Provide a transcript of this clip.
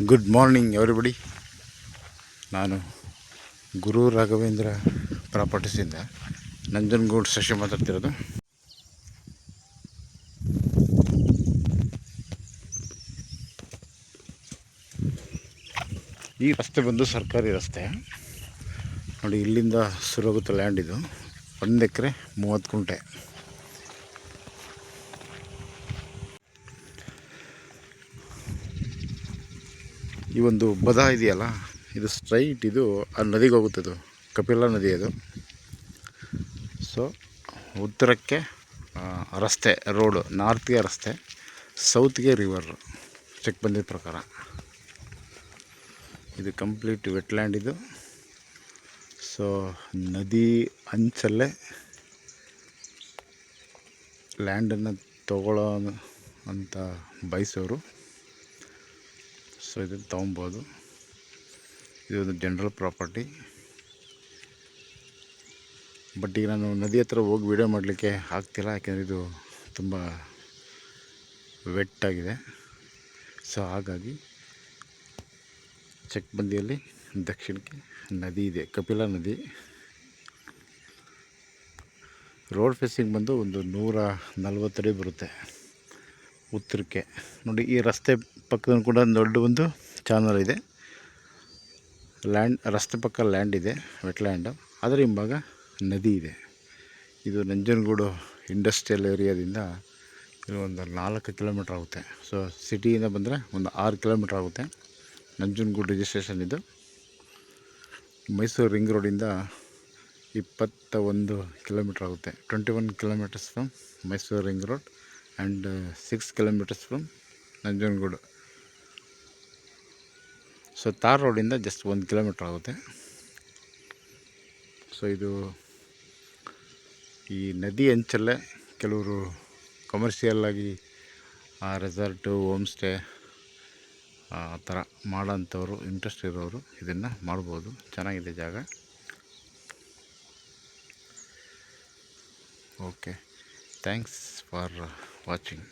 Good morning everybody. ನಾನು ಗುರು ರಾಘವೇಂದ್ರ ಪ್ರಾಪರ್ಟೀಸಿಂದ ನಂಜನಗೂಡು ಶಶಿ ಮಾತಾಡ್ತಿರೋದು. ಈ ರಸ್ತೆ ಬಂದು ಸರ್ಕಾರಿ ರಸ್ತೆ ನೋಡಿ. ಇಲ್ಲಿಂದ ಶುರುವಾಗುತ್ತೆ ಲ್ಯಾಂಡ್. ಇದು 1 ಎಕರೆ 30 ಗುಂಟೆ. ಈ ಒಂದು ಬದ ಇದೆಯಲ್ಲ, ಇದು ಸ್ಟ್ರೈಟ್ ಇದು ಆ ನದಿಗೆ ಹೋಗುತ್ತದು, ಕಪಿಲಾ ನದಿ ಅದು. ಸೊ ಉತ್ತರಕ್ಕೆ ರಸ್ತೆ, ರೋಡು, ನಾರ್ತ್ಗೆ ರಸ್ತೆ, ಸೌತ್ಗೆ ರಿವರ್. ಚೆಕ್ ಬಂದಿದ್ದ ಪ್ರಕಾರ ಇದು ಕಂಪ್ಲೀಟ್ ವೆಟ್ಲ್ಯಾಂಡ್ ಇದು. ಸೊ ನದಿ ಅಂಚಲ್ಲೇ ಲ್ಯಾಂಡನ್ನು ತಗೊಳ್ಳೋ ಅಂತ ಬಯಸೋರು ಸೊ ಇದನ್ನು ತೊಗೊಬೋದು. ಇದೊಂದು ಜನರಲ್ ಪ್ರಾಪರ್ಟಿ. ಬಟ್ ಈಗ ನಾನು ನದಿ ಹತ್ರ ಹೋಗಿ ವೀಡಿಯೋ ಮಾಡಲಿಕ್ಕೆ ಆಗ್ತಿಲ್ಲ, ಯಾಕೆಂದರೆ ಇದು ತುಂಬ ವೆಟ್ಟಾಗಿದೆ. ಸೊ ಹಾಗಾಗಿ ಚೆಕ್ಬಂದಿಯಲ್ಲಿ ದಕ್ಷಿಣಕ್ಕೆ ನದಿ ಇದೆ, ಕಪಿಲಾ ನದಿ. ರೋಡ್ ಫೇಸಿಂಗ್ ಬಂದು ಒಂದು 140 ಅಡಿ ಬರುತ್ತೆ ಉತ್ತರಕ್ಕೆ. ನೋಡಿ, ಈ ರಸ್ತೆ ಪಕ್ಕದಲ್ಲಿ ಕೂಡ ದೊಡ್ಡ ಒಂದು ಚಾನಲ್ ಇದೆ. ರಸ್ತೆ ಪಕ್ಕ ಲ್ಯಾಂಡ್ ಇದೆ, ವೆಟ್ಲ್ಯಾಂಡು. ಅದರ ಹಿಂಭಾಗ ನದಿ ಇದೆ. ಇದು ನಂಜನಗೂಡು ಇಂಡಸ್ಟ್ರಿಯಲ್ ಏರಿಯಾದಿಂದ ಇದು ಒಂದು 4 ಕಿಲೋಮೀಟ್ರ್ ಆಗುತ್ತೆ. ಸೊ ಸಿಟಿಯಿಂದ ಬಂದರೆ ಒಂದು 6 ಕಿಲೋಮೀಟ್ರ್ ಆಗುತ್ತೆ. ನಂಜನಗೂಡು ರಿಜಿಸ್ಟ್ರೇಷನ್ ಇದು. ಮೈಸೂರು ರಿಂಗ್ ರೋಡಿಂದ 21 ಕಿಲೋಮೀಟ್ರ್ ಆಗುತ್ತೆ. 21 kilometres from Mysuru ring road and 6 kilometres from Nanjangud. So tar ರೋಡಿಂದ ಜಸ್ಟ್ 1 ಕಿಲೋಮೀಟ್ರ್ ಆಗುತ್ತೆ. ಸೊ ಇದು ಈ ನದಿ ಅಂಚಲ್ಲೇ ಕೆಲವರು ಕಮರ್ಷಿಯಲ್ಲಾಗಿ ರೆಸಾರ್ಟು, ಹೋಮ್ ಸ್ಟೇ ಆ ಥರ ಮಾಡೋಂಥವ್ರು, ಇಂಟ್ರೆಸ್ಟ್ ಇರೋರು ಇದನ್ನು ಮಾಡ್ಬೋದು. ಚೆನ್ನಾಗಿದೆ ಜಾಗ. Okay, thanks for watching.